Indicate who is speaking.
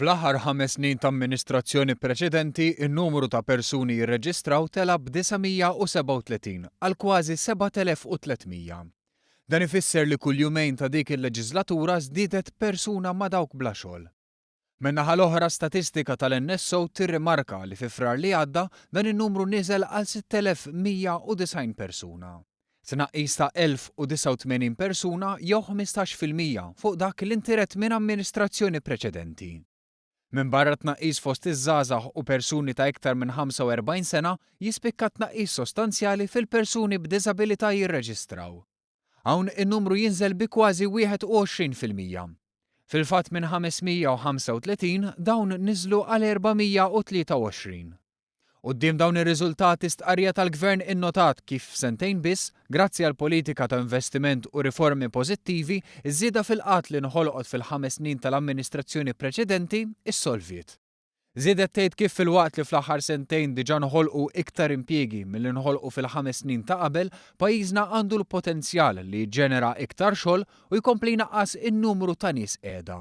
Speaker 1: Fl-aħħar 5 snin ta' amministrazzjoni preċedenti, in-numru ta' persuni jirreġistraw tela b'937 għal kważi 7,300. Dan ifisser li kull jumejn ta' dik il-leġislatura żdiedet persuna ma' dawk bla xogħol. Min-naħa l-oħra statistika tal-NSO tirrimarka li fi frar li għadda dan in-numru niżel għal 6,190 persuna. Tnaqqis ta' 1,089 persuna jew 15% fuq dak l-intiret minn amministrazzjoni preċedenti. Minn barra tnaqqis fost iż-żgħażagħ u persuni ta' iktar minn 45 sena jispikka tnaqqis sostanzjali fil-persuni b'diżabilità jirreġistraw. Hawn in-numru jinżel bi kważi 21%. Fil-fatt minn 535 dawn niżlu għal 423. Quddiem dawn ir-riżultati stqarrija tal-Gvern innotat kif f'sentejn biss, grazzi għal politika ta' investiment u riformi pożittivi, iż-żieda fil-qatt li nħolqot fil-5 snin tal-amministrazzjoni preċedenti issolviet. Żiedet tgħid kif fil-waqt li fl-aħħar sentejn diġà nħolqu iktar impjiegi milli nħolqu fil-5 snin ta' qabel, pajjiżna għandu l-potenzjal li jiġġenera iktar xogħol u jkompli jnaqqas in-numru ta' nies qiegħda.